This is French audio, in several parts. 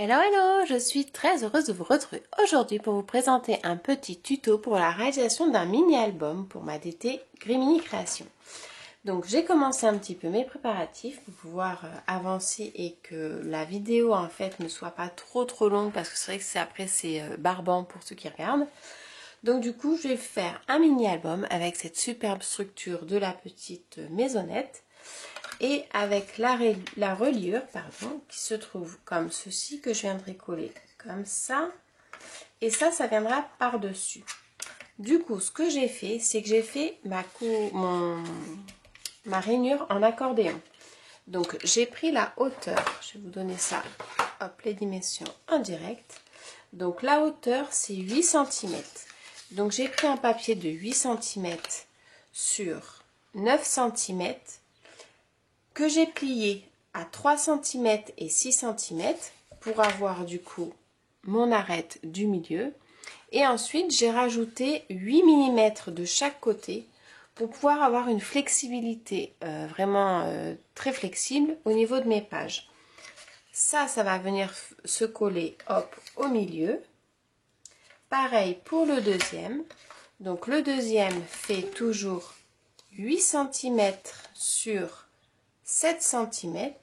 Hello hello, je suis très heureuse de vous retrouver aujourd'hui pour vous présenter un petit tuto pour la réalisation d'un mini-album pour ma DT Grimini Création. Donc j'ai commencé un petit peu mes préparatifs pour pouvoir avancer et que la vidéo en fait ne soit pas trop longue parce que c'est vrai que après c'est barbant pour ceux qui regardent. Donc du coup je vais faire un mini-album avec cette superbe structure de la petite maisonnette. Et avec la reliure qui se trouve comme ceci, que je viendrai coller comme ça. Et ça viendra par-dessus. Du coup, ce que j'ai fait, c'est que j'ai fait ma rainure en accordéon. Donc, j'ai pris la hauteur. Je vais vous donner ça, hop, les dimensions en direct. Donc, la hauteur, c'est 8 cm. Donc, j'ai pris un papier de 8 cm sur 9 cm. Que j'ai plié à 3 cm et 6 cm pour avoir du coup mon arête du milieu. Et ensuite, j'ai rajouté 8 mm de chaque côté pour pouvoir avoir une flexibilité vraiment très flexible au niveau de mes pages. Ça va venir se coller hop au milieu. Pareil pour le deuxième. Donc le deuxième fait toujours 8 cm sur 7 cm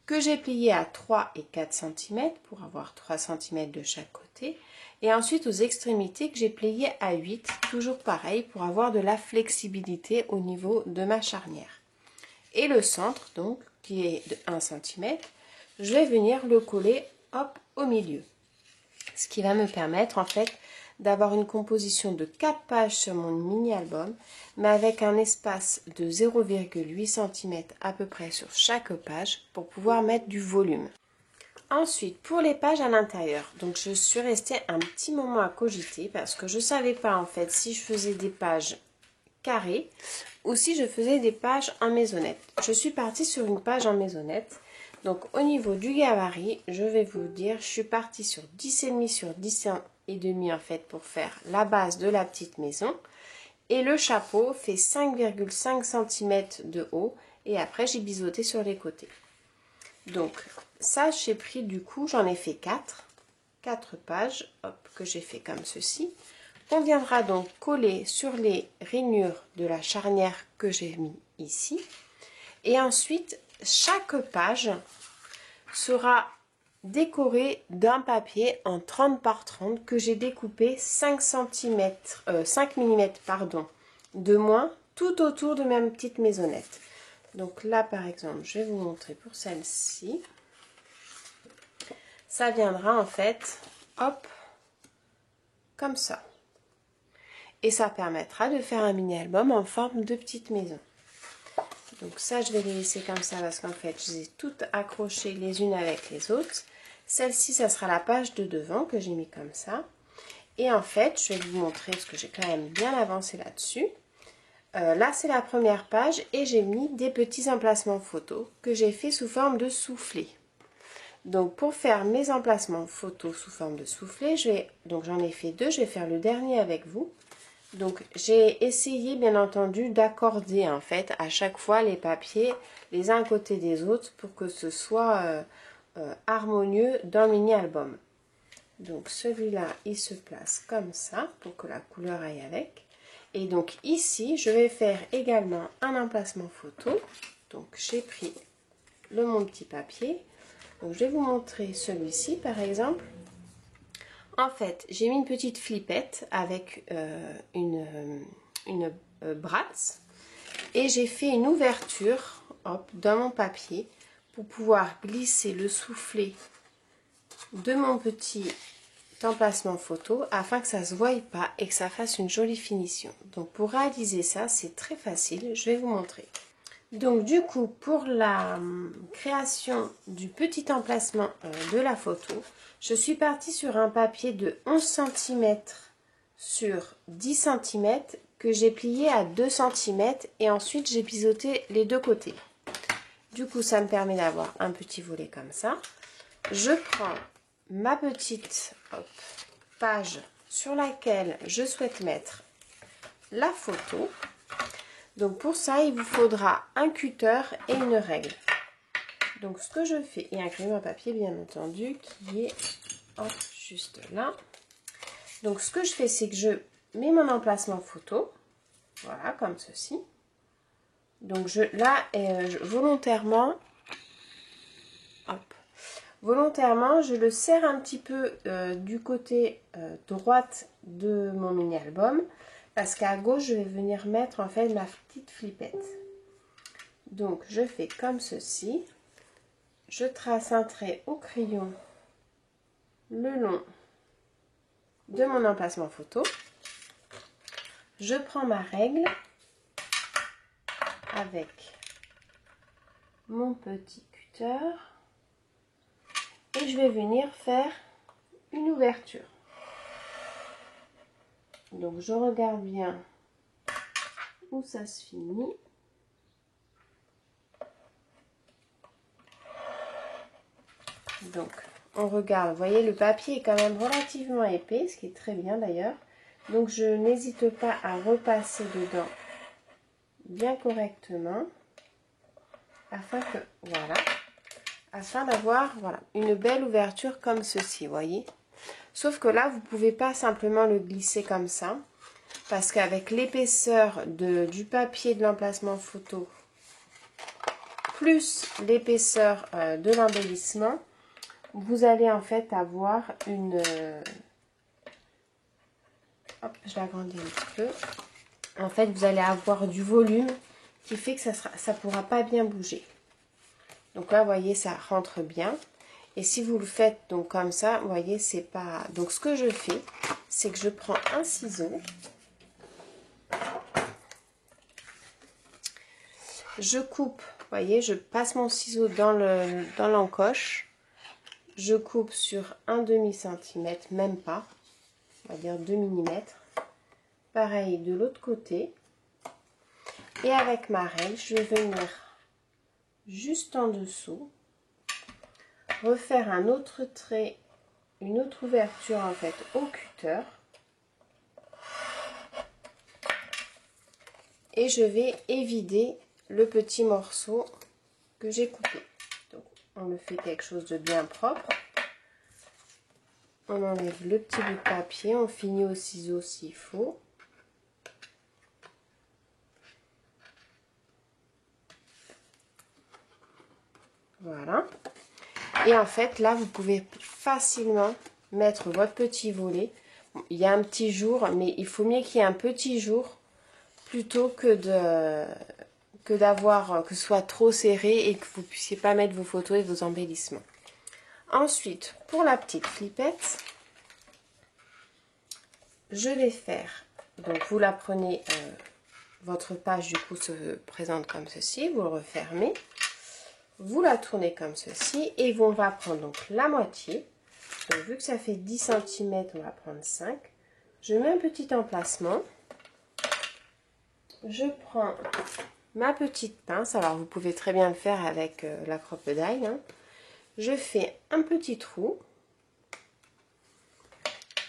que j'ai plié à 3 et 4 cm pour avoir 3 cm de chaque côté, et ensuite aux extrémités que j'ai plié à 8, toujours pareil pour avoir de la flexibilité au niveau de ma charnière. Et le centre donc qui est de 1 cm, je vais venir le coller hop au milieu, ce qui va me permettre en fait d'avoir une composition de 4 pages sur mon mini-album, mais avec un espace de 0,8 cm à peu près sur chaque page pour pouvoir mettre du volume. Ensuite, pour les pages à l'intérieur, donc je suis restée un petit moment à cogiter parce que je ne savais pas en fait si je faisais des pages carrées ou si je faisais des pages en maisonnette. Je suis partie sur une page en maisonnette. Donc au niveau du gabarit, je vais vous dire, je suis partie sur 10,5 sur 10,5 en fait pour faire la base de la petite maison. Et le chapeau fait 5,5 cm de haut et après j'ai biseauté sur les côtés. Donc ça j'ai pris du coup, j'en ai fait 4 pages, hop, que j'ai fait comme ceci. On viendra donc coller sur les rainures de la charnière que j'ai mis ici. Et ensuite, chaque page sera décorée d'un papier en 30 par 30 que j'ai découpé 5 mm pardon, de moins tout autour de ma petite maisonnette. Donc là par exemple, je vais vous montrer pour celle-ci. Ça viendra en fait, hop, comme ça. Et ça permettra de faire un mini-album en forme de petite maison. Donc ça, je vais les laisser comme ça parce qu'en fait, je les ai toutes accrochées les unes avec les autres. Celle-ci, ça sera la page de devant que j'ai mis comme ça. Et en fait, je vais vous montrer parce que j'ai quand même bien avancé là-dessus. Là, c'est la première page et j'ai mis des petits emplacements photos que j'ai fait sous forme de soufflet. Donc, pour faire mes emplacements photos sous forme de soufflet, donc j'en ai fait 2, je vais faire le dernier avec vous. Donc j'ai essayé bien entendu d'accorder en fait à chaque fois les papiers les uns à côté des autres pour que ce soit harmonieux dans le mini-album. Donc celui-là il se place comme ça pour que la couleur aille avec. Et donc ici je vais faire également un emplacement photo. Donc j'ai pris mon petit papier. Donc je vais vous montrer celui-ci par exemple. En fait, j'ai mis une petite flippette avec une brasse et j'ai fait une ouverture hop, dans mon papier pour pouvoir glisser le soufflet de mon petit emplacement photo afin que ça ne se voie pas et que ça fasse une jolie finition. Donc pour réaliser ça, c'est très facile, je vais vous montrer. Donc du coup, pour la création du petit emplacement de la photo, je suis partie sur un papier de 11 cm sur 10 cm que j'ai plié à 2 cm et ensuite j'ai biseauté les deux côtés. Du coup, ça me permet d'avoir un petit volet comme ça. Je prends ma petite page sur laquelle je souhaite mettre la photo. Donc pour ça, il vous faudra un cutter et une règle. Donc ce que je fais, et un crayon à papier bien entendu qui est hop, juste là. Donc ce que je fais, c'est que je mets mon emplacement photo, voilà, comme ceci. Donc volontairement, hop, volontairement, je le serre un petit peu du côté droite de mon mini-album, parce qu'à gauche, je vais venir mettre en fait ma petite flippette. Donc je fais comme ceci, je trace un trait au crayon le long de mon emplacement photo, je prends ma règle avec mon petit cutter et je vais venir faire une ouverture. Donc je regarde bien où ça se finit. Donc on regarde, vous voyez le papier est quand même relativement épais, ce qui est très bien d'ailleurs. Donc je n'hésite pas à repasser dedans bien correctement afin que, voilà, afin d'avoir voilà, une belle ouverture comme ceci, vous voyez. Sauf que là, vous ne pouvez pas simplement le glisser comme ça, parce qu'avec l'épaisseur du papier de l'emplacement photo, plus l'épaisseur de l'embellissement, vous allez en fait avoir une... hop, je l'agrandis un petit peu. En fait, vous allez avoir du volume qui fait que ça pourra pas bien bouger. Donc là, vous voyez, ça rentre bien. Et si vous le faites donc comme ça, vous voyez, c'est pas... Donc ce que je fais, c'est que je prends un ciseau. Je coupe, vous voyez, je passe mon ciseau dans l'encoche. Je coupe sur un demi-centimètre, même pas. On va dire 2 mm. Pareil de l'autre côté. Et avec ma règle, je vais venir juste en dessous. Refaire un autre trait, une autre ouverture en fait au cutter. Et je vais évider le petit morceau que j'ai coupé. Donc on me fait quelque chose de bien propre. On enlève le petit bout de papier, on finit au ciseau s'il faut. Voilà. Et en fait, là, vous pouvez facilement mettre votre petit volet. Bon, il y a un petit jour, mais il faut mieux qu'il y ait un petit jour plutôt que d'avoir que ce soit trop serré et que vous ne puissiez pas mettre vos photos et vos embellissements. Ensuite, pour la petite flippette, je vais faire, donc vous la prenez, votre page du coup se présente comme ceci, vous le refermez. Vous la tournez comme ceci et on va prendre donc la moitié. Donc, vu que ça fait 10 cm, on va prendre 5. Je mets un petit emplacement. Je prends ma petite pince. Alors, vous pouvez très bien le faire avec la crocodile. Hein. Je fais un petit trou.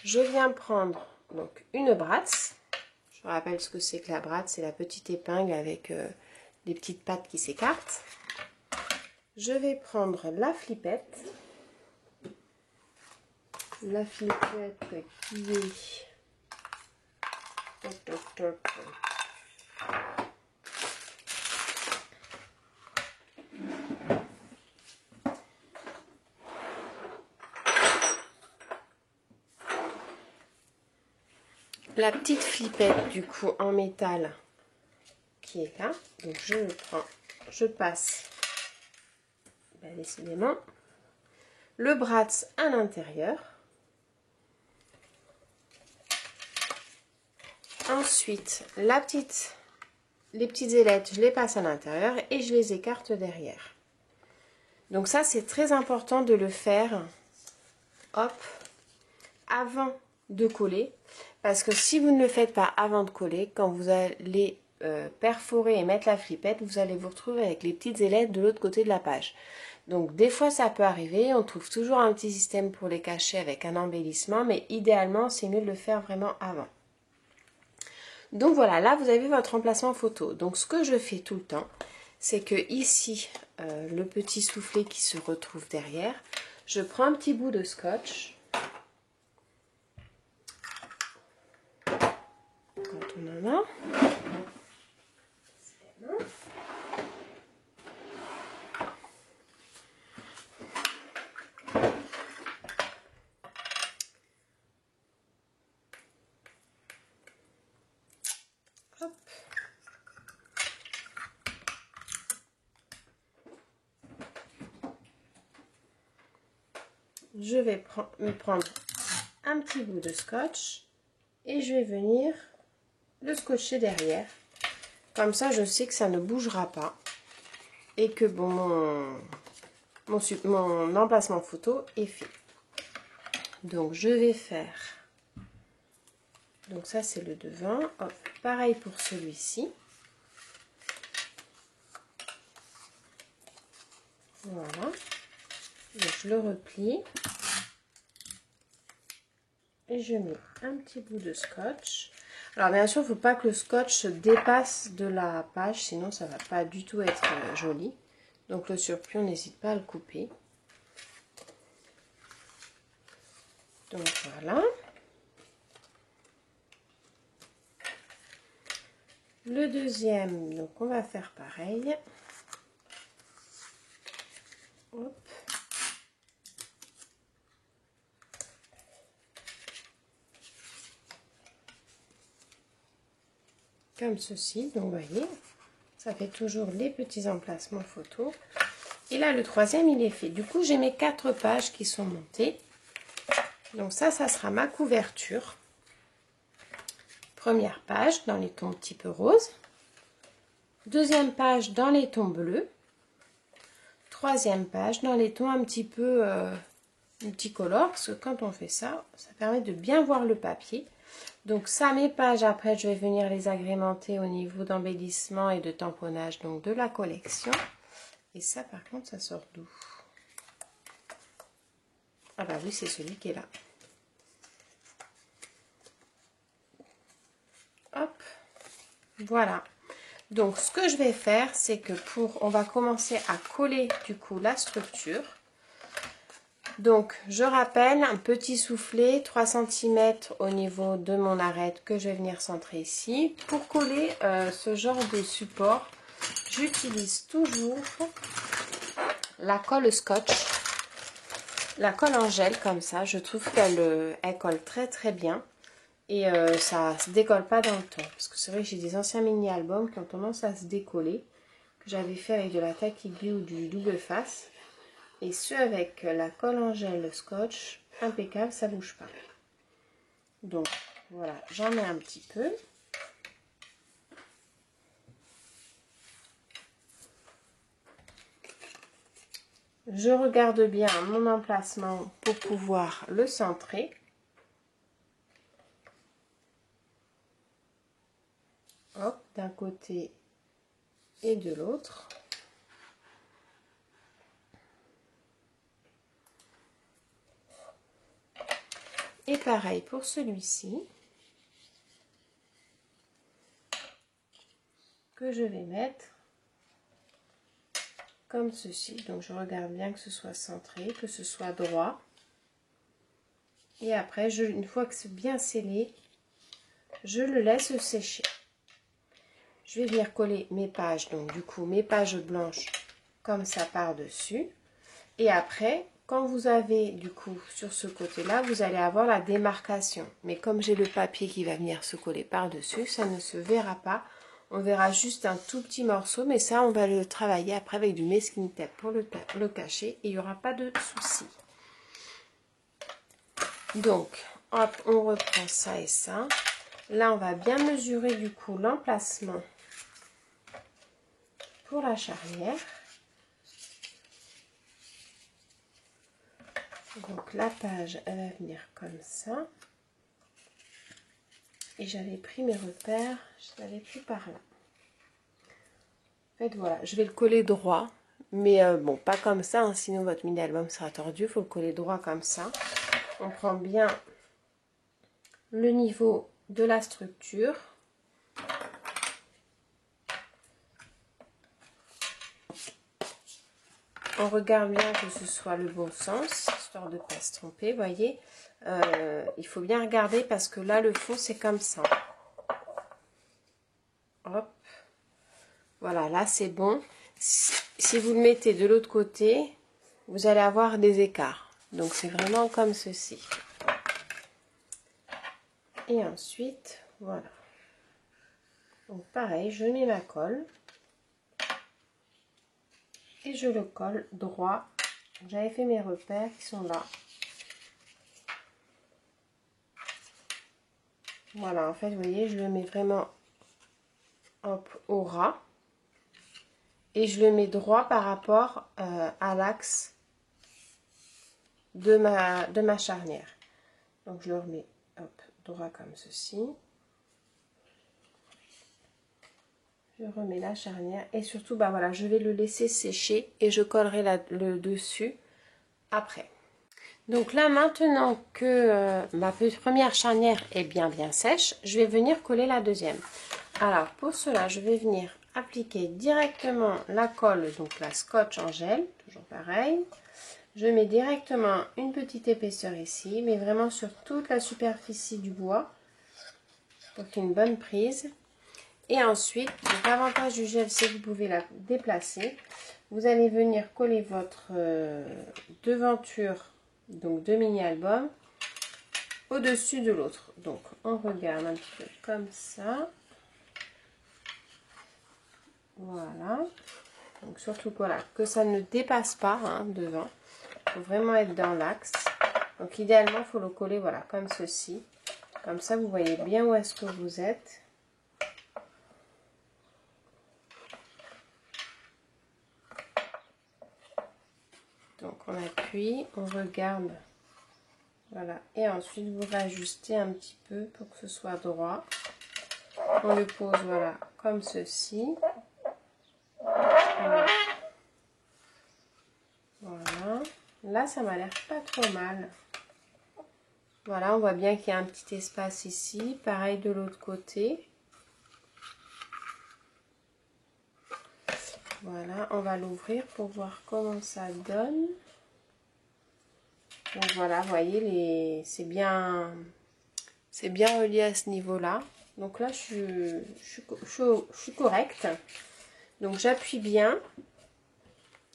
Je viens prendre donc une brasse. Je rappelle ce que c'est que la brasse. C'est la petite épingle avec les petites pattes qui s'écartent. Je vais prendre la flippette qui est la petite flippette du coup en métal qui est là. Donc je le prends, je passe décidément le bratz à l'intérieur. Ensuite, les petites ailettes, je les passe à l'intérieur et je les écarte derrière. Donc ça, c'est très important de le faire, hop, avant de coller. Parce que si vous ne le faites pas avant de coller, quand vous allez perforer et mettre la flippette, vous allez vous retrouver avec les petites ailettes de l'autre côté de la page. Donc des fois ça peut arriver, on trouve toujours un petit système pour les cacher avec un embellissement, mais idéalement c'est mieux de le faire vraiment avant. Donc voilà, là vous avez votre emplacement photo. Donc ce que je fais tout le temps, c'est que ici, le petit soufflet qui se retrouve derrière, je prends un petit bout de scotch. Quand on en a. Hop. Je vais me prendre un petit bout de scotch et je vais venir le scotcher derrière. Comme ça, je sais que ça ne bougera pas et que bon, mon emplacement photo est fait. Donc, je vais faire... Donc, ça, c'est le devant. Hop, pareil pour celui-ci. Voilà. Donc, je le replie. Et je mets un petit bout de scotch. Alors bien sûr, il ne faut pas que le scotch dépasse de la page, sinon ça ne va pas du tout être joli. Donc le surplus, on n'hésite pas à le couper. Donc voilà. Le deuxième, donc on va faire pareil. Hop. Comme ceci, donc vous voyez, ça fait toujours les petits emplacements photo. Et là, le troisième, il est fait. Du coup, j'ai mes 4 pages qui sont montées. Donc ça sera ma couverture. Première page dans les tons un petit peu roses. Deuxième page dans les tons bleus. Troisième page dans les tons un petit peu multicolores. Parce que quand on fait ça, ça permet de bien voir le papier. Donc ça, mes pages, après, je vais venir les agrémenter au niveau d'embellissement et de tamponnage donc de la collection. Et ça, par contre, ça sort d'où? Ah bah oui, c'est celui qui est là. Hop, voilà. Donc, ce que je vais faire, c'est que on va commencer à coller du coup la structure. Donc, je rappelle, un petit soufflet, 3 cm au niveau de mon arête que je vais venir centrer ici. Pour coller ce genre de support, j'utilise toujours la colle scotch, la colle en gel comme ça. Je trouve qu'elle colle très très bien et ça se décolle pas dans le temps. Parce que c'est vrai que j'ai des anciens mini-albums qui ont tendance à se décoller, que j'avais fait avec de la taque aiguë ou du double face. Et ce avec la colle en gel, le scotch, impeccable, ça bouge pas. Donc voilà, j'en mets un petit peu. Je regarde bien mon emplacement pour pouvoir le centrer. Hop, d'un côté et de l'autre. Et pareil pour celui-ci, que je vais mettre comme ceci. Donc je regarde bien que ce soit centré, que ce soit droit. Et après, une fois que c'est bien scellé, je le laisse sécher. Je vais venir coller mes pages, donc du coup mes pages blanches comme ça par-dessus. Et après, quand vous avez du coup sur ce côté-là, vous allez avoir la démarcation. Mais comme j'ai le papier qui va venir se coller par-dessus, ça ne se verra pas. On verra juste un tout petit morceau, mais ça on va le travailler après avec du masking tape pour le cacher et il n'y aura pas de souci. Donc, hop, on reprend ça et ça. Là, on va bien mesurer du coup l'emplacement pour la charnière. Donc la page, elle va venir comme ça. Et j'avais pris mes repères, je l'avais pris par là. En fait, voilà, je vais le coller droit. Mais bon, pas comme ça, hein, sinon votre mini-album sera tordu. Il faut le coller droit comme ça. On prend bien le niveau de la structure. on regarde bien que ce soit le bon sens, histoire de ne pas se tromper, voyez. Il faut bien regarder parce que là, le fond, c'est comme ça. Hop. Voilà, là, c'est bon. Si vous le mettez de l'autre côté, vous allez avoir des écarts. Donc, c'est vraiment comme ceci. Et ensuite, voilà. Donc, pareil, je mets ma colle. Et je le colle droit. J'avais fait mes repères qui sont là. Voilà, en fait, vous voyez, je le mets vraiment hop, au ras. Et je le mets droit par rapport à l'axe de ma charnière. Donc, je le remets hop, droit comme ceci. Je remets la charnière et surtout, bah voilà, je vais le laisser sécher et je collerai le dessus après. Donc là, maintenant que ma première charnière est bien sèche, je vais venir coller la deuxième. Alors, pour cela, je vais venir appliquer directement la colle, donc la scotch en gel, toujours pareil. Je mets directement une petite épaisseur ici, mais vraiment sur toute la superficie du bois, pour qu'il y ait une bonne prise. Et ensuite, l'avantage du gel, c'est que vous pouvez la déplacer. Vous allez venir coller votre devanture, donc de mini-album, au-dessus de l'autre. Donc, on regarde un petit peu comme ça. Voilà. Donc, surtout voilà, que ça ne dépasse pas hein, devant. Il faut vraiment être dans l'axe. Donc, idéalement, il faut le coller voilà, comme ceci. Comme ça, vous voyez bien où est-ce que vous êtes. Donc on appuie, on regarde, voilà, et ensuite vous réajustez un petit peu pour que ce soit droit. On le pose, voilà, comme ceci. Voilà, là ça m'a l'air pas trop mal. Voilà, on voit bien qu'il y a un petit espace ici, pareil de l'autre côté. Voilà, on va l'ouvrir pour voir comment ça donne. Donc voilà, vous voyez, c'est bien relié à ce niveau-là. Donc là, je suis correcte. Donc j'appuie bien.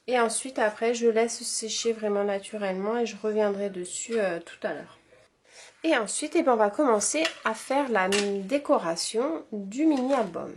Et ensuite, après, je laisse sécher vraiment naturellement et je reviendrai dessus tout à l'heure. Et ensuite, on va commencer à faire la décoration du mini-album.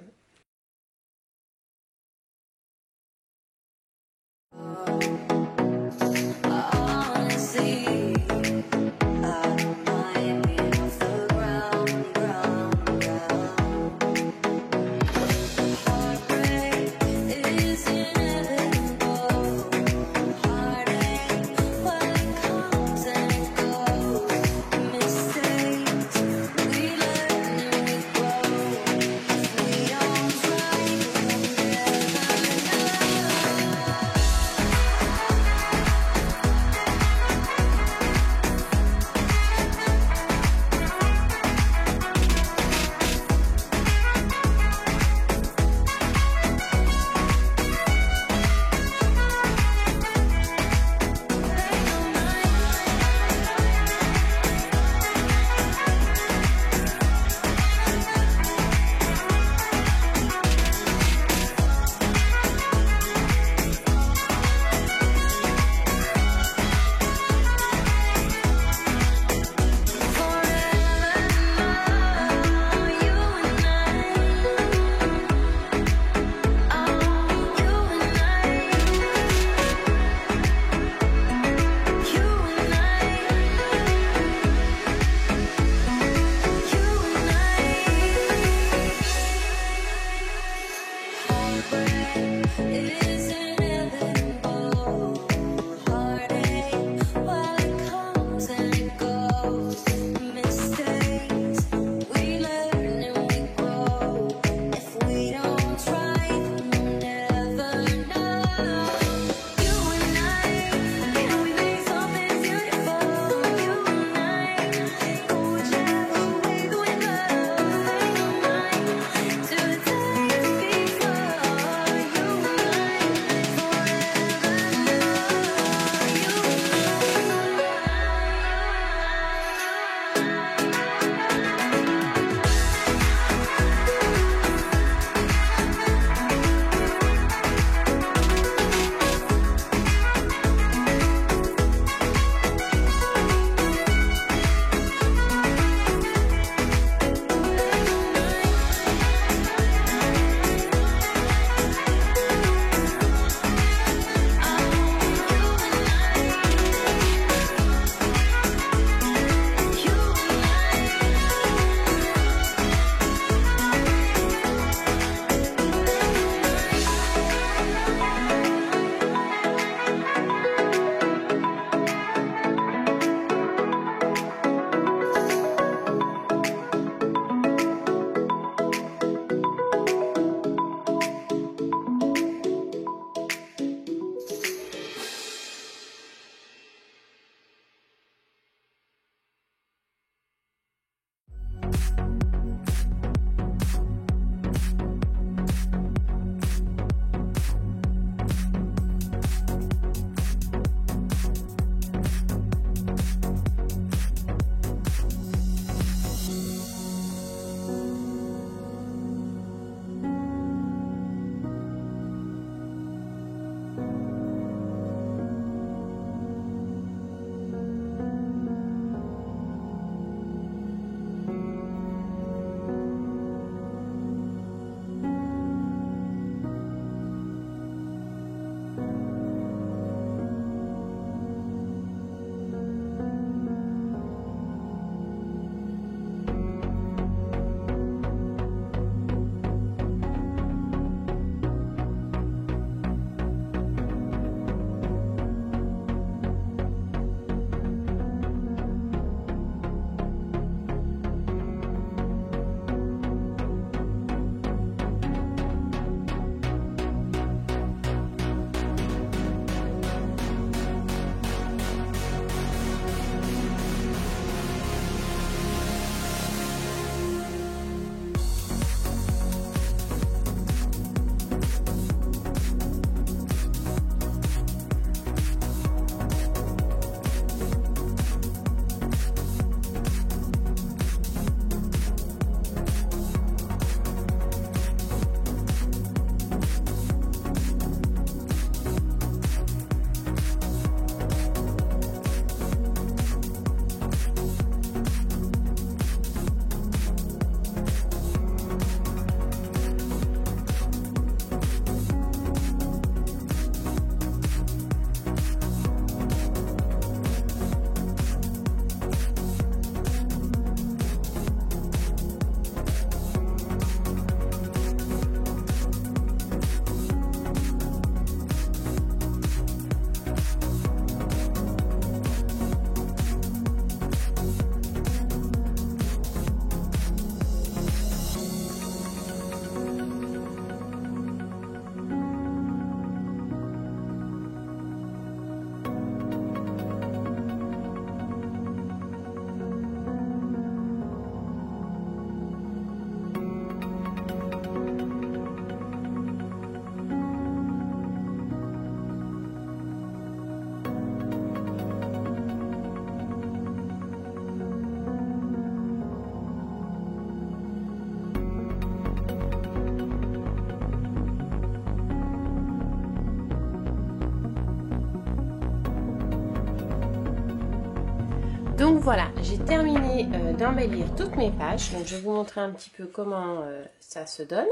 voilà, j'ai terminé d'embellir toutes mes pages. Donc je vais vous montrer un petit peu comment ça se donne.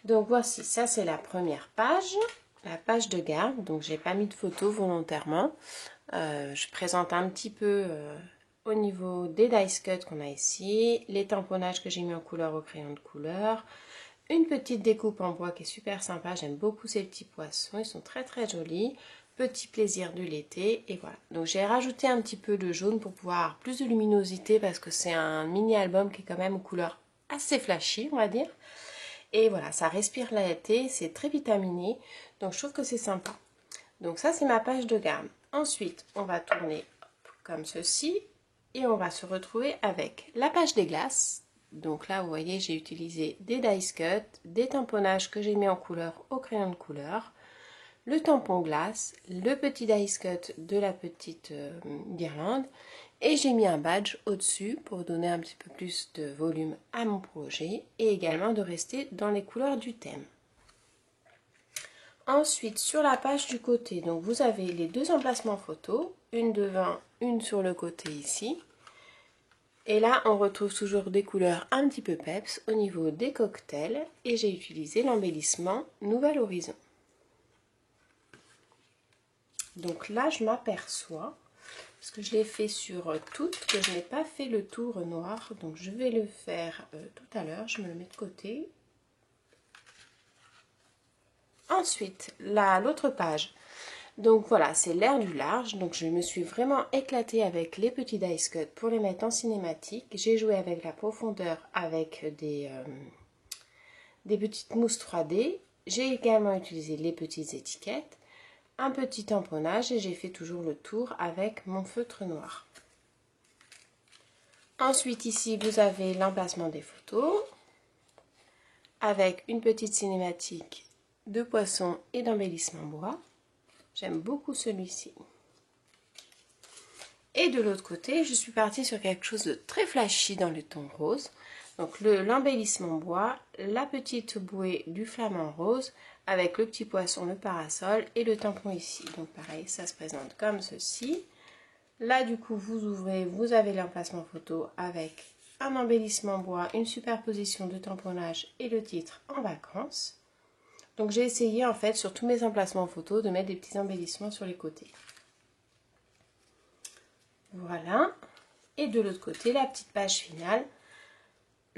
Donc voici, ça c'est la première page, la page de garde. Donc j'ai pas mis de photo volontairement. Je présente un petit peu au niveau des dice cuts qu'on a ici, les tamponnages que j'ai mis en couleur au crayon de couleur, une petite découpe en bois qui est super sympa. J'aime beaucoup ces petits poissons, ils sont très très jolis. Petit plaisir de l'été, et voilà. Donc j'ai rajouté un petit peu de jaune pour pouvoir avoir plus de luminosité parce que c'est un mini album qui est quand même aux couleurs assez flashy, on va dire. Et voilà, ça respire l'été, c'est très vitaminé, donc je trouve que c'est sympa. Donc ça c'est ma page de garde. Ensuite on va tourner comme ceci et on va se retrouver avec la page des glaces. Donc là vous voyez j'ai utilisé des dice cuts, des tamponnages que j'ai mis en couleur au crayon de couleur, le tampon glace, le petit dice cut de la petite guirlande et j'ai mis un badge au-dessus pour donner un petit peu plus de volume à mon projet et également de rester dans les couleurs du thème. Ensuite sur la page du côté, donc vous avez les deux emplacements photos, une devant, une sur le côté ici. Et là on retrouve toujours des couleurs un petit peu peps au niveau des cocktails et j'ai utilisé l'embellissement Nouvel Horizon. Donc là, je m'aperçois, parce que je l'ai fait sur toutes, que je n'ai pas fait le tour noir. Donc je vais le faire tout à l'heure, je me le mets de côté. Ensuite, l'autre page. Donc voilà, c'est l'air du large. Donc je me suis vraiment éclatée avec les petits dice cuts pour les mettre en cinématique. J'ai joué avec la profondeur avec des petites mousses 3D. J'ai également utilisé les petites étiquettes. Un petit tamponnage et j'ai fait toujours le tour avec mon feutre noir. Ensuite ici vous avez l'emplacement des photos avec une petite cinématique de poisson et d'embellissement bois. J'aime beaucoup celui-ci. Et de l'autre côté je suis partie sur quelque chose de très flashy dans le ton rose. Donc l'embellissement bois, la petite bouée du flamant rose avec le petit poisson, le parasol et le tampon ici. Donc pareil, ça se présente comme ceci. Là du coup vous ouvrez, vous avez l'emplacement photo avec un embellissement bois, une superposition de tamponnage et le titre en vacances. Donc j'ai essayé en fait sur tous mes emplacements photo de mettre des petits embellissements sur les côtés. Voilà. Et de l'autre côté, la petite page finale.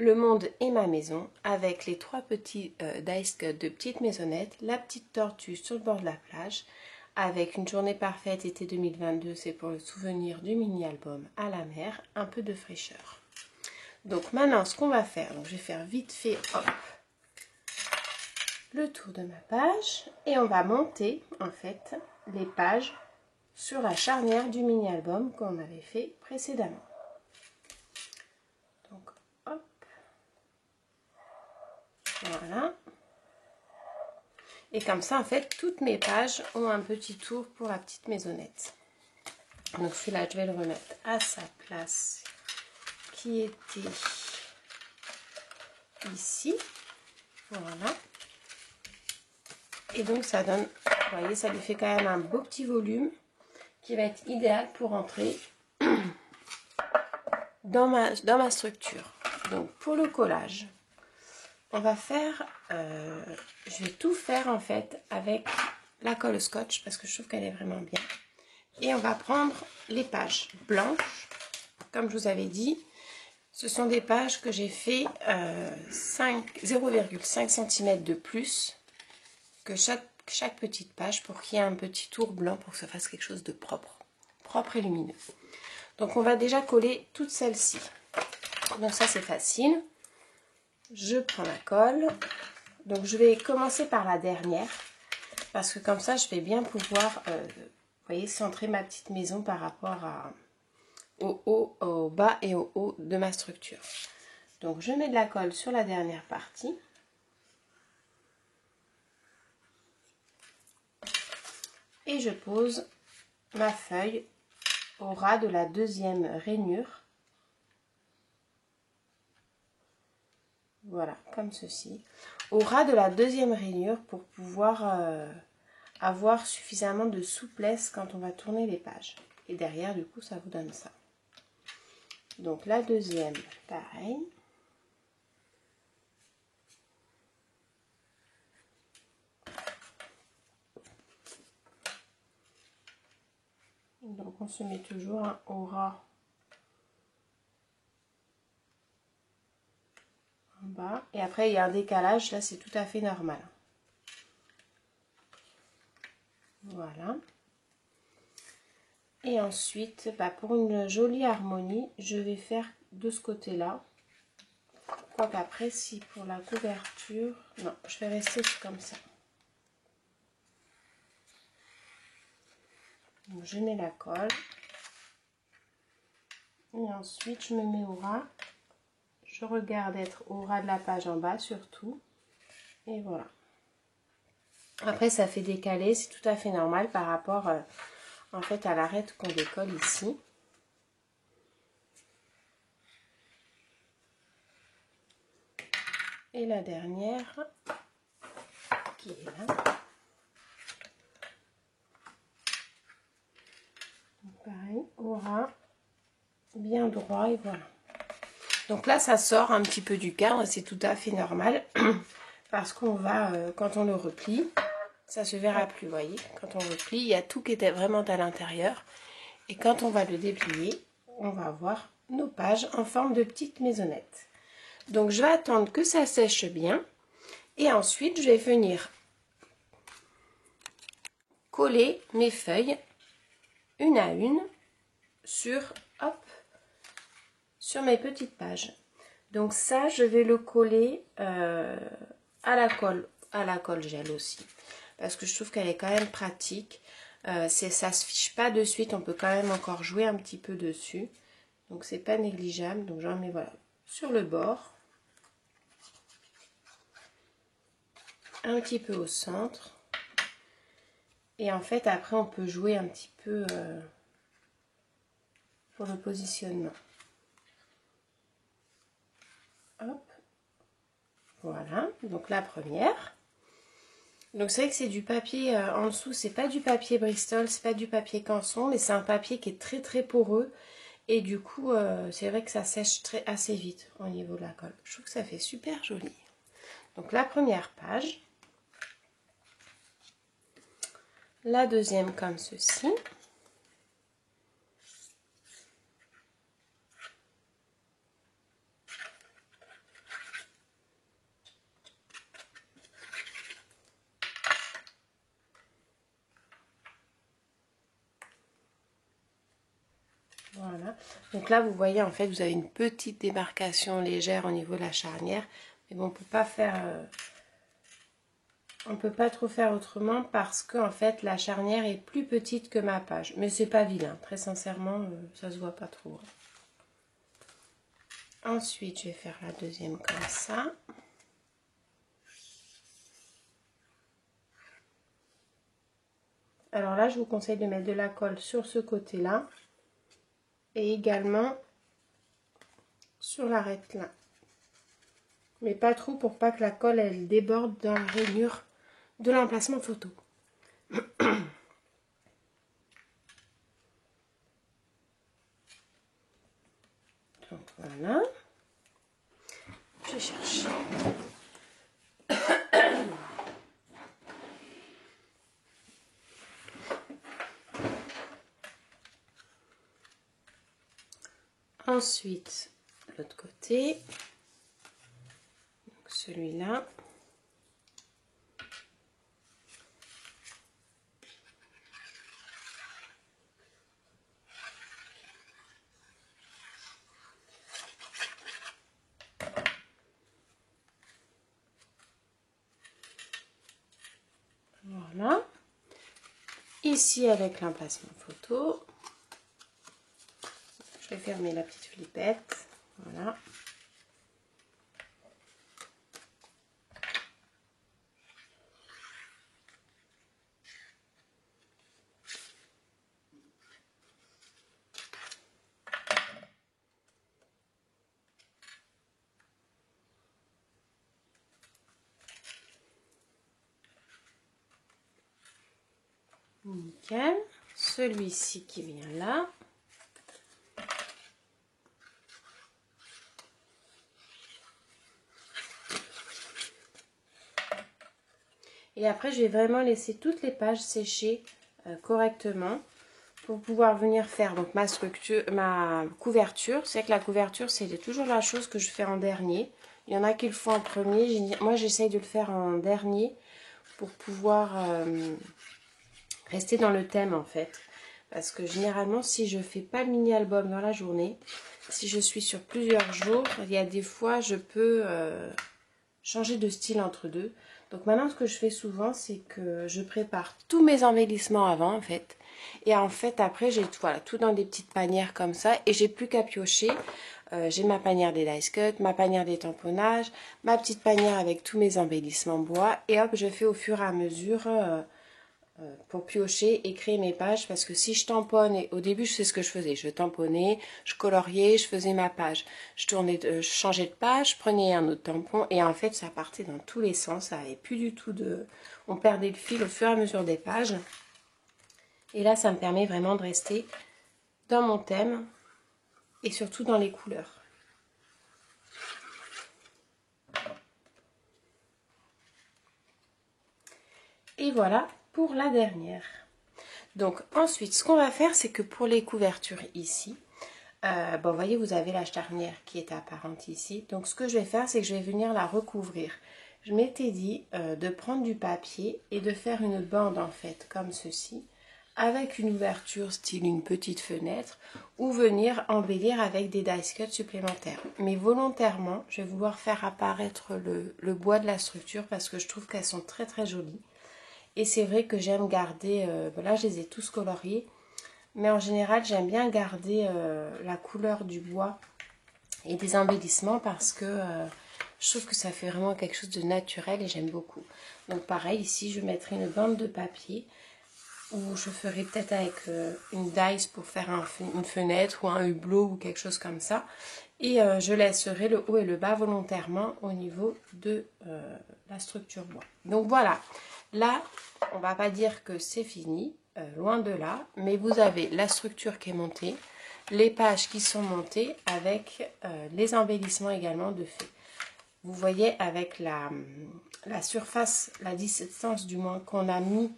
Le monde et ma maison avec les trois petits dice cuts de petites maisonnettes, la petite tortue sur le bord de la plage avec une journée parfaite été 2022, c'est pour le souvenir du mini-album à la mer, un peu de fraîcheur. Donc maintenant ce qu'on va faire, donc je vais faire vite fait hop, le tour de ma page et on va monter en fait les pages sur la charnière du mini-album qu'on avait fait précédemment. Donc hop. Voilà. Et comme ça, en fait, toutes mes pages ont un petit tour pour la petite maisonnette. Donc celui-là, je vais le remettre à sa place qui était ici. Voilà. Et donc ça donne, vous voyez, ça lui fait quand même un beau petit volume qui va être idéal pour entrer dans ma structure. Donc pour le collage, on va faire, je vais tout faire en fait avec la colle scotch parce que je trouve qu'elle est vraiment bien. Et on va prendre les pages blanches, comme je vous avais dit. Ce sont des pages que j'ai fait 0,5 cm de plus que chaque petite page pour qu'il y ait un petit tour blanc pour que ça fasse quelque chose de propre et lumineux. Donc on va déjà coller toutes celles-ci. Donc ça c'est facile. Je prends la colle. Donc je vais commencer par la dernière parce que comme ça je vais bien pouvoir vous voyez, centrer ma petite maison par rapport au haut, au bas et au haut de ma structure. Donc je mets de la colle sur la dernière partie. Et je pose ma feuille au ras de la deuxième rainure. Voilà, comme ceci. Au ras de la deuxième rainure pour pouvoir avoir suffisamment de souplesse quand on va tourner les pages. Et derrière, du coup, ça vous donne ça. Donc la deuxième, pareil. Donc on se met toujours un aura en bas. Et après il y a un décalage, là c'est tout à fait normal. Voilà. Et ensuite, pour une jolie harmonie, je vais faire de ce côté-là. Quoique après, si pour la couverture... Non, je vais rester comme ça. Donc, je mets la colle. Et ensuite, je me mets au ras. Je regarde être au ras de la page en bas, surtout. Et voilà. Après, ça fait décaler. C'est tout à fait normal par rapport... en fait, à l'arête qu'on décolle ici. Et la dernière, qui est là. Donc, pareil, aura bien droit et voilà. Donc là, ça sort un petit peu du cadre, c'est tout à fait normal. Parce qu'on va, quand on le replie, ça se verra plus, vous voyez. Quand on replie, il y a tout qui était vraiment à l'intérieur. Et quand on va le déplier, on va avoir nos pages en forme de petites maisonnettes. Donc je vais attendre que ça sèche bien. Et ensuite, je vais venir coller mes feuilles, une à une, sur mes petites pages. Donc ça, je vais le coller à la colle gel aussi. Parce que je trouve qu'elle est quand même pratique. Ça se fiche pas de suite, on peut quand même encore jouer un petit peu dessus. Donc c'est pas négligeable. Donc j'en mets voilà sur le bord. Un petit peu au centre. Et en fait après on peut jouer un petit peu pour le positionnement. Hop. Voilà, donc la première. Donc c'est vrai que c'est du papier en dessous, c'est pas du papier Bristol, c'est pas du papier Canson, mais c'est un papier qui est très très poreux. Et du coup, c'est vrai que ça sèche assez vite au niveau de la colle. Je trouve que ça fait super joli. Donc la première page. La deuxième comme ceci. Voilà. Donc là, vous voyez, en fait, vous avez une petite démarcation légère au niveau de la charnière. Mais bon, on peut pas faire... on peut pas trop faire autrement parce que en fait, la charnière est plus petite que ma page. Mais c'est pas vilain. Très sincèrement, ça se voit pas trop. Ensuite, je vais faire la deuxième comme ça. Alors là, je vous conseille de mettre de la colle sur ce côté-là. Et également sur l'arête là. Mais pas trop pour pas que la colle elle déborde dans la rainure de l'emplacement photo. Donc voilà. Je vais chercher. Ensuite, l'autre côté. Donc celui-là. Voilà. Ici avec l'emplacement photo. Je vais fermer la petite flippette. Voilà. Nickel. Celui-ci qui vient là. Et après, je vais vraiment laisser toutes les pages sécher correctement pour pouvoir venir faire donc ma couverture. C'est que la couverture, c'est toujours la chose que je fais en dernier. Il y en a qui le font en premier. Moi, j'essaye de le faire en dernier pour pouvoir rester dans le thème en fait. Parce que généralement, si je fais pas le mini-album dans la journée, si je suis sur plusieurs jours, il y a des fois, je peux changer de style entre deux. Donc maintenant, ce que je fais souvent, c'est que je prépare tous mes embellissements avant en fait. Et en fait, après, j'ai voilà, tout dans des petites panières comme ça. Et j'ai plus qu'à piocher. J'ai ma panière des dice cut, ma panière des tamponnages, ma petite panière avec tous mes embellissements bois. Et hop, je fais au fur et à mesure pour piocher et créer mes pages. Parce que si je tamponne, et au début, je sais ce que je faisais. Je tamponnais, je coloriais, je faisais ma page. Je changeais de page, je prenais un autre tampon. Et en fait, ça partait dans tous les sens. Ça n'avait plus du tout de... On perdait le fil au fur et à mesure des pages. Et là, ça me permet vraiment de rester dans mon thème et surtout dans les couleurs. Et voilà pour la dernière. Donc ensuite, ce qu'on va faire, c'est que pour les couvertures ici, bon, vous voyez, vous avez la charnière qui est apparente ici. Donc ce que je vais faire, c'est que je vais venir la recouvrir. Je m'étais dit de prendre du papier et de faire une bande en fait, comme ceci, avec une ouverture style une petite fenêtre, ou venir embellir avec des dice cut supplémentaires. Mais volontairement, je vais vouloir faire apparaître le bois de la structure parce que je trouve qu'elles sont très très jolies. Et c'est vrai que j'aime garder, là je les ai tous coloriés, mais en général j'aime bien garder la couleur du bois et des embellissements parce que je trouve que ça fait vraiment quelque chose de naturel et j'aime beaucoup. Donc pareil, ici je mettrai une bande de papier ou je ferai peut-être avec une dice pour faire une fenêtre ou un hublot ou quelque chose comme ça. Et je laisserai le haut et le bas volontairement au niveau de la structure bois. Donc voilà, là on va pas dire que c'est fini, loin de là, mais vous avez la structure qui est montée, les pages qui sont montées avec les embellissements également de fait. Vous voyez avec la surface, la distance du moins qu'on a mis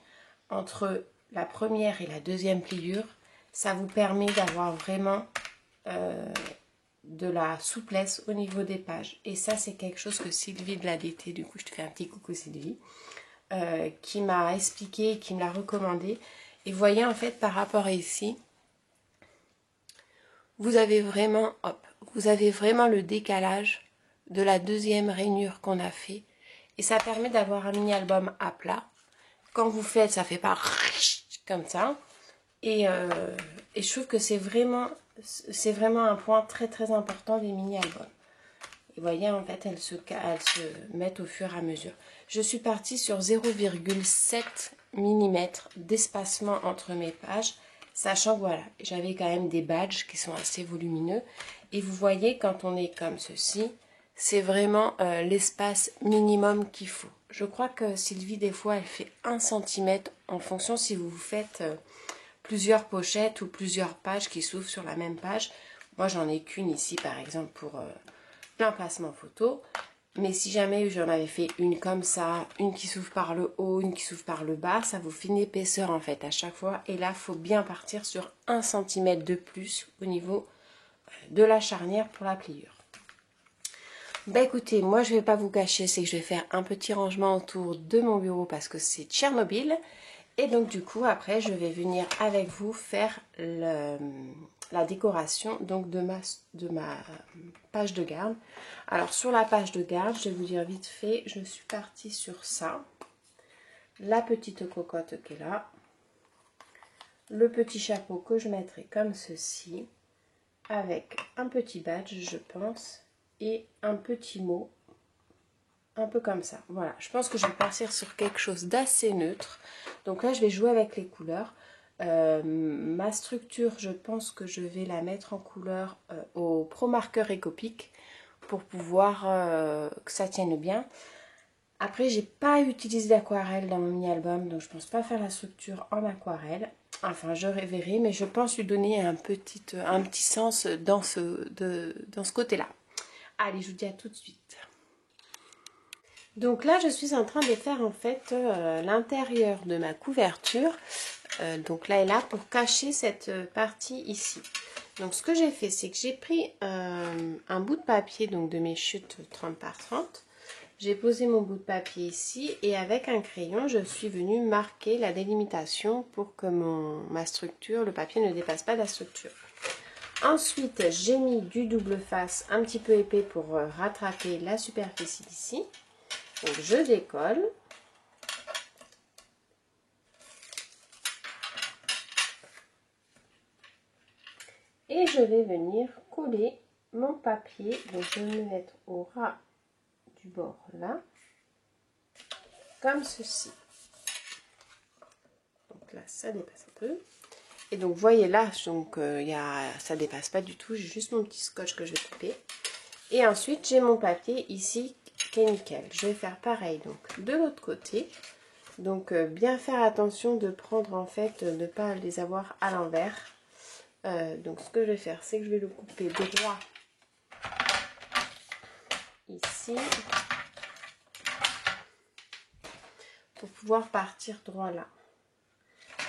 entre la première et la deuxième pliure, ça vous permet d'avoir vraiment de la souplesse au niveau des pages. Et ça, c'est quelque chose que Sylvie de l'ADT, du coup, je te fais un petit coucou Sylvie, qui m'a expliqué, qui me l'a recommandé. Et vous voyez, en fait, par rapport à ici, vous avez vraiment, hop, vous avez vraiment le décalage de la deuxième rainure qu'on a fait. Et ça permet d'avoir un mini-album à plat. Quand vous faites, ça fait pas comme ça. Et je trouve que c'est vraiment un point très très important des mini-albums. Et vous voyez, en fait, elles se mettent au fur et à mesure. Je suis partie sur 0,7 mm d'espacement entre mes pages, sachant que voilà, j'avais quand même des badges qui sont assez volumineux. Et vous voyez, quand on est comme ceci, c'est vraiment l'espace minimum qu'il faut. Je crois que Sylvie, des fois, elle fait 1 cm en fonction si vous faites plusieurs pochettes ou plusieurs pages qui s'ouvrent sur la même page. Moi, j'en ai qu'une ici, par exemple, pour l'emplacement photo. Mais si jamais j'en avais fait une comme ça, une qui s'ouvre par le haut, une qui s'ouvre par le bas, ça vous fait une épaisseur en fait à chaque fois. Et là, il faut bien partir sur 1 cm de plus au niveau de la charnière pour la pliure. Bah écoutez, moi je vais pas vous cacher, c'est que je vais faire un petit rangement autour de mon bureau parce que c'est Tchernobyl. Et donc du coup, après, je vais venir avec vous faire la décoration donc de ma page de garde. Alors sur la page de garde, je vais vous dire vite fait, je suis partie sur ça. La petite cocotte qui est là. Le petit chapeau que je mettrai comme ceci. Avec un petit badge, je pense. Et un petit mot. Un peu comme ça. Voilà, je pense que je vais partir sur quelque chose d'assez neutre. Donc là, je vais jouer avec les couleurs. Ma structure, je pense que je vais la mettre en couleur au Pro Marqueur Ecopic pour pouvoir que ça tienne bien. Après, j'ai pas utilisé d'aquarelle dans mon mini-album, donc je pense pas faire la structure en aquarelle. Enfin, je verrai, mais je pense lui donner un petit sens dans ce côté-là. Allez, je vous dis à tout de suite. Donc là, je suis en train de faire en fait l'intérieur de ma couverture. Donc là et là pour cacher cette partie ici. Donc ce que j'ai fait, c'est que j'ai pris un bout de papier donc de mes chutes 30 par 30. J'ai posé mon bout de papier ici et avec un crayon, je suis venue marquer la délimitation pour que ma structure, le papier ne dépasse pas la structure. Ensuite, j'ai mis du double face un petit peu épais pour rattraper la superficie d'ici. Donc je décolle. Et je vais venir coller mon papier. Donc je vais me mettre au ras du bord là. Comme ceci. Donc là, ça dépasse un peu. Et donc, vous voyez là, donc, ça dépasse pas du tout. J'ai juste mon petit scotch que je vais couper. Et ensuite, j'ai mon papier ici qui est nickel. Je vais faire pareil donc de l'autre côté. Donc, bien faire attention de prendre en fait, de ne pas les avoir à l'envers. Donc, ce que je vais faire, c'est que je vais le couper droit ici. Pour pouvoir partir droit là.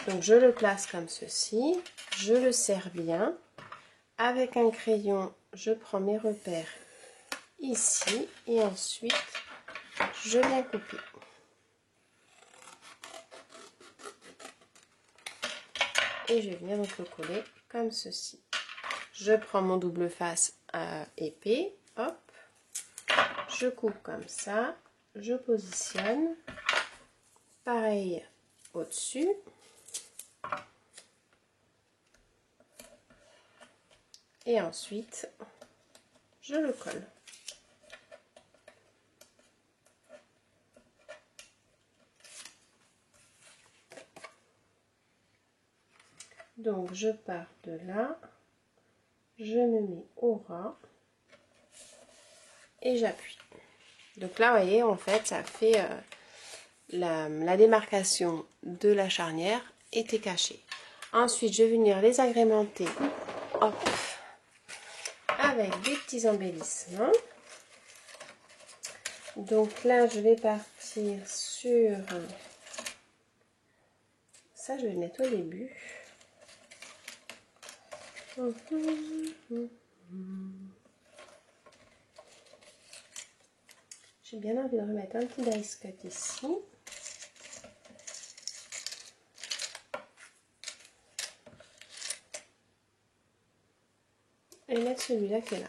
Donc je le place comme ceci, je le serre bien. Avec un crayon, je prends mes repères ici et ensuite je viens couper. Et je viens donc le coller comme ceci. Je prends mon double face épais, hop, je coupe comme ça, je positionne, pareil au-dessus. Et ensuite, je le colle. Donc, je pars de là, je me mets au ras et j'appuie. Donc là, vous voyez, en fait, ça fait la démarcation de la charnière était cachée. Ensuite, je vais venir les agrémenter, hop, avec des petits embellissements. Donc là, je vais partir sur... Ça, je vais le mettre au début. J'ai bien envie de remettre un petit dice cut ici. Et mettre celui-là qui est là.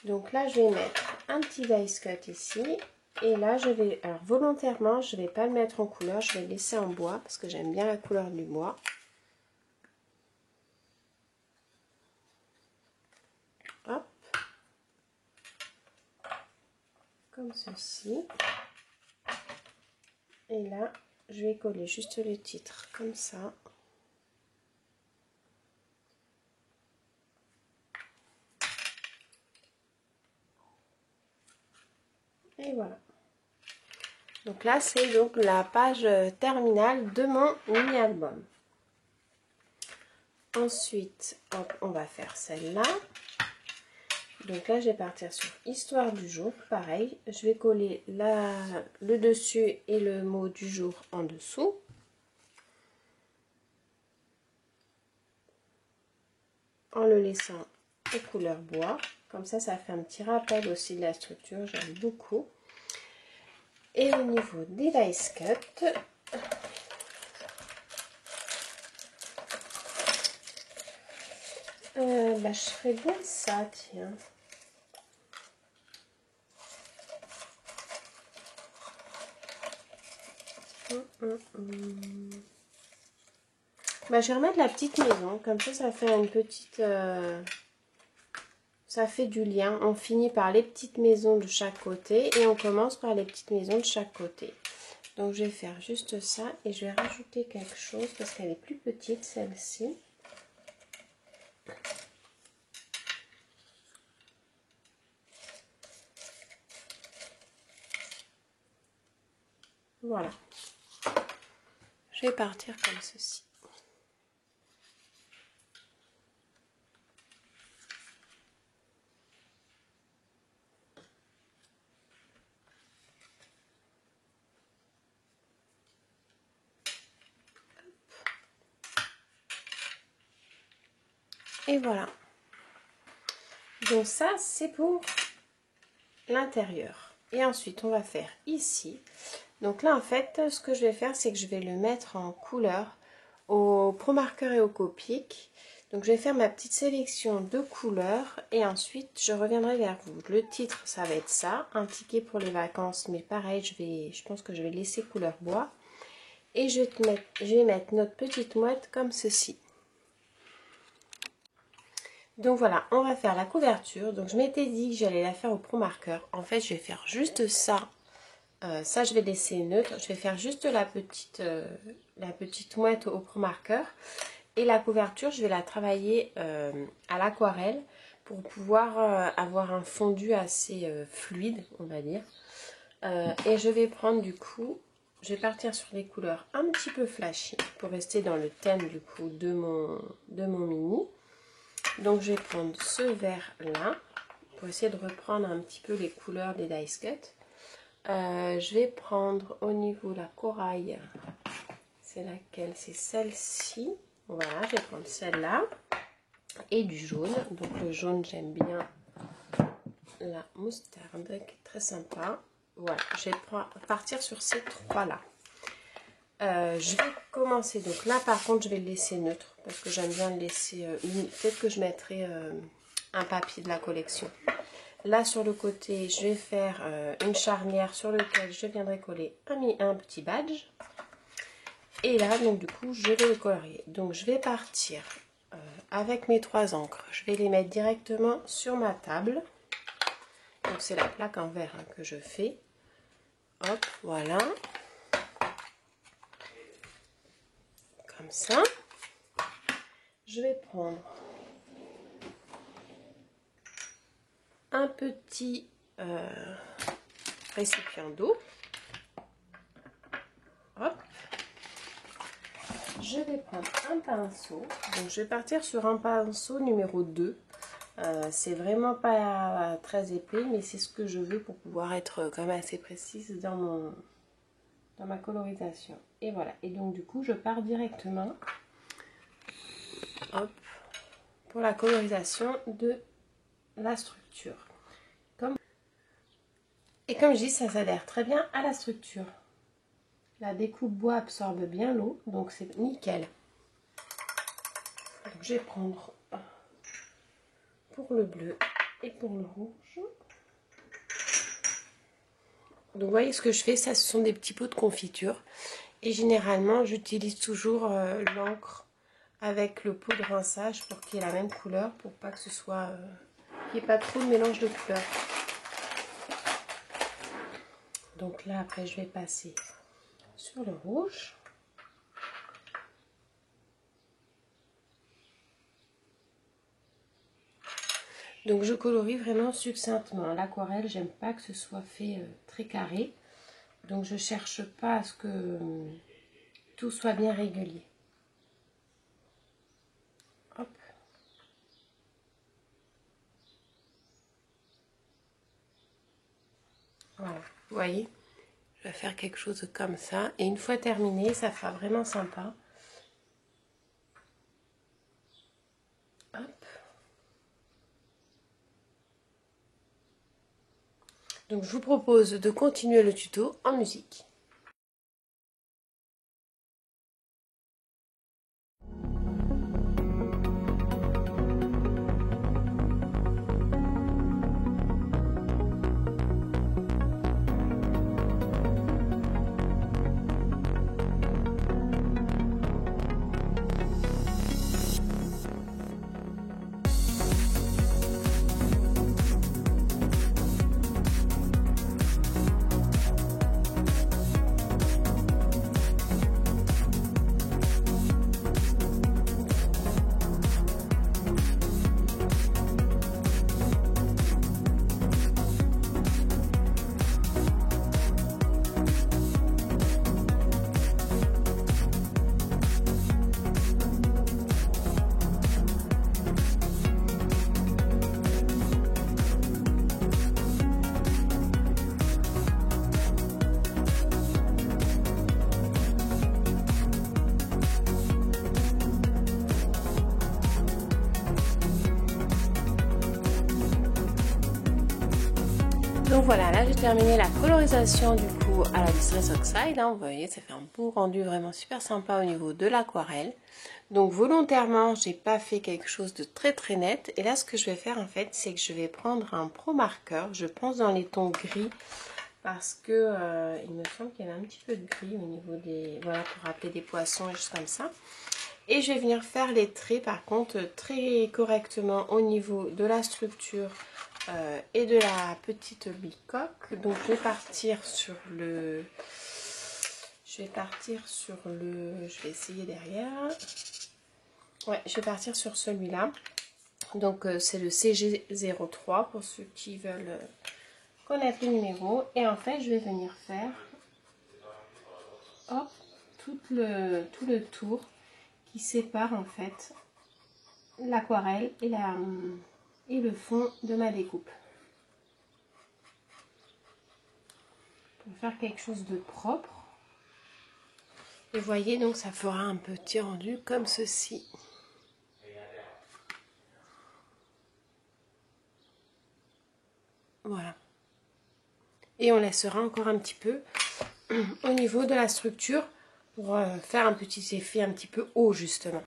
Donc là, je vais mettre un petit dice cut ici. Et là, je vais, alors volontairement, je ne vais pas le mettre en couleur, je vais le laisser en bois parce que j'aime bien la couleur du bois. Hop. Comme ceci. Et là, je vais coller juste le titre comme ça. Et voilà. Donc là, c'est donc la page terminale de mon mini-album. Ensuite, hop, on va faire celle-là. Donc là, je vais partir sur Histoire du jour. Pareil, je vais coller le dessus et le mot du jour en dessous. En le laissant aux couleurs bois. Comme ça fait un petit rappel aussi de la structure. J'aime beaucoup. Et au niveau des dice cut, je ferais bien ça, tiens. Je vais remettre la petite maison, comme ça fait une petite... ça fait du lien. On finit par les petites maisons de chaque côté et on commence par les petites maisons de chaque côté. Donc je vais faire juste ça et je vais rajouter quelque chose parce qu'elle est plus petite celle-ci. Voilà. Je vais partir comme ceci. Et voilà. Donc ça, c'est pour l'intérieur. Et ensuite, on va faire ici. Donc là, en fait, ce que je vais faire, c'est que je vais le mettre en couleur au Pro Marker et au Copic. Donc je vais faire ma petite sélection de couleurs et ensuite je reviendrai vers vous. Le titre, ça va être ça, un ticket pour les vacances, mais pareil, je pense que je vais laisser couleur bois. Et je vais mettre notre petite mouette comme ceci. Donc voilà, on va faire la couverture. Donc je m'étais dit que j'allais la faire au Pro Marker. En fait, je vais faire juste ça. Ça, je vais laisser neutre. Je vais faire juste la petite mouette au Pro Marker. Et la couverture, je vais la travailler à l'aquarelle pour pouvoir avoir un fondu assez fluide, on va dire. Et je vais prendre du coup, je vais partir sur des couleurs un petit peu flashy pour rester dans le thème du coup de mon mini. Donc je vais prendre ce vert là pour essayer de reprendre un petit peu les couleurs des Dice Cut. Je vais prendre au niveau de la corail, c'est laquelle? C'est celle-ci. Voilà, je vais prendre celle-là et du jaune. Donc le jaune, j'aime bien la moutarde qui est très sympa. Voilà, je vais partir sur ces trois-là. Je vais commencer. Donc là, par contre, je vais le laisser neutre parce que j'aime bien le laisser peut-être que je mettrai un papier de la collection. Là, sur le côté, je vais faire une charnière sur laquelle je viendrai coller un petit badge. Et là, donc du coup, je vais le colorier. Donc, je vais partir avec mes 3 encres. Je vais les mettre directement sur ma table. Donc, c'est la plaque en verre que je fais. Hop, voilà. Comme ça. Je vais prendre un petit récipient d'eau. Hop. Je vais prendre un pinceau. Donc, je vais partir sur un pinceau numéro 2. C'est vraiment pas très épais, mais c'est ce que je veux pour pouvoir être quand même assez précise dans ma colorisation. Et voilà. Et donc, du coup, je pars directement hop, pour la colorisation de la structure. Et comme je dis, ça s'adhère très bien à la structure. La découpe bois absorbe bien l'eau, donc c'est nickel. Donc je vais prendre pour le bleu et pour le rouge. Donc vous voyez ce que je fais, ça ce sont des petits pots de confiture. Et généralement j'utilise toujours l'encre avec le pot de rinçage pour qu'il y ait la même couleur, pour pas que ce soit qu'il n'y ait pas trop de mélange de couleurs. Donc là après je vais passer sur le rouge. Donc je colorie vraiment succinctement. L'aquarelle, j'aime pas que ce soit fait très carré. Donc je cherche pas à ce que tout soit bien régulier. Hop. Voilà, vous voyez, je vais faire quelque chose comme ça. Et une fois terminé, ça fera vraiment sympa. Hop. Donc je vous propose de continuer le tuto en musique. Donc voilà, là j'ai terminé la colorisation du coup à la Distress Oxide, hein, vous voyez ça fait un beau rendu vraiment super sympa au niveau de l'aquarelle. Donc volontairement j'ai pas fait quelque chose de très net, et là ce que je vais faire en fait c'est que je vais prendre un Pro Marker, je pense dans les tons gris, parce que il me semble qu'il y en a un petit peu de gris au niveau des, voilà, pour rappeler des poissons et juste comme ça. Et je vais venir faire les traits par contre très correctement au niveau de la structure et de la petite bicoque. Donc je vais partir sur le... Je vais essayer derrière. Ouais, je vais partir sur celui-là. Donc c'est le CG03 pour ceux qui veulent connaître le numéro. Et en fait, je vais venir faire hop, tout le tour qui sépare en fait l'aquarelle et le fond de ma découpe. Pour faire quelque chose de propre. Et voyez, donc ça fera un petit rendu comme ceci. Voilà. Et on laissera encore un petit peu au niveau de la structure pour faire un petit effet un petit peu haut justement.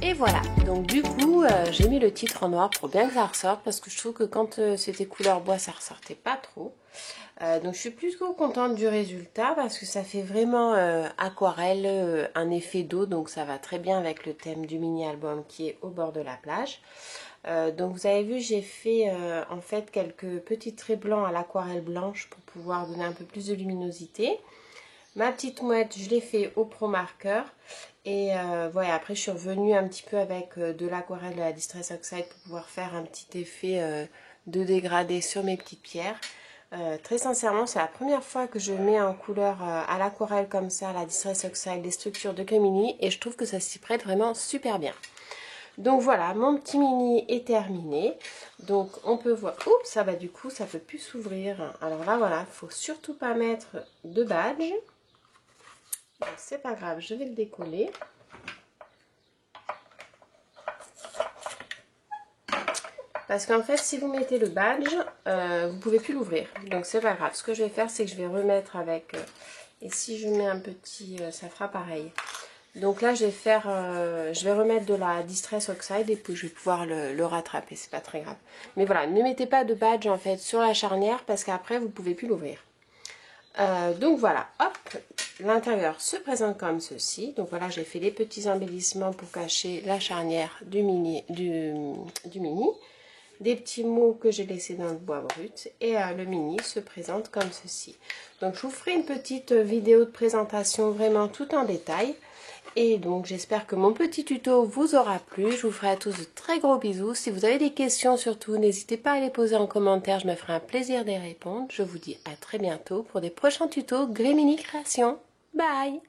Et voilà, donc du coup j'ai mis le titre en noir pour bien que ça ressorte, parce que je trouve que quand c'était couleur bois ça ressortait pas trop. Donc je suis plutôt contente du résultat parce que ça fait vraiment aquarelle, un effet d'eau, donc ça va très bien avec le thème du mini album qui est au bord de la plage. Donc vous avez vu, j'ai fait en fait quelques petits traits blancs à l'aquarelle blanche pour pouvoir donner un peu plus de luminosité. Ma petite mouette, je l'ai fait au Pro Marker. Et voilà, après je suis revenue un petit peu avec de l'aquarelle de la Distress Oxide pour pouvoir faire un petit effet de dégradé sur mes petites pierres. Très sincèrement, c'est la première fois que je mets en couleur à l'aquarelle comme ça, à la Distress Oxide, les structures de Gremini. Et je trouve que ça s'y prête vraiment super bien. Donc voilà, mon petit mini est terminé. Donc on peut voir, oups, ça va du coup, ça peut plus s'ouvrir. Alors là voilà, il faut surtout pas mettre de badge. C'est pas grave, je vais le décoller. Parce qu'en fait, si vous mettez le badge, vous pouvez plus l'ouvrir. Donc c'est pas grave. Ce que je vais faire, c'est que je vais remettre avec... et si je mets un petit... ça fera pareil. Donc là, je vais faire... je vais remettre de la Distress Oxide et puis je vais pouvoir le rattraper. C'est pas très grave. Mais voilà, ne mettez pas de badge en fait sur la charnière parce qu'après, vous pouvez plus l'ouvrir. Donc voilà, hop, l'intérieur se présente comme ceci. Donc voilà, j'ai fait les petits embellissements pour cacher la charnière du mini, des petits mots que j'ai laissés dans le bois brut, et le mini se présente comme ceci. Donc je vous ferai une petite vidéo de présentation vraiment tout en détail. Et donc j'espère que mon petit tuto vous aura plu. Je vous ferai à tous de très gros bisous. Si vous avez des questions surtout, n'hésitez pas à les poser en commentaire. Je me ferai un plaisir d'y répondre. Je vous dis à très bientôt pour des prochains tutos Gremini Création. Bye!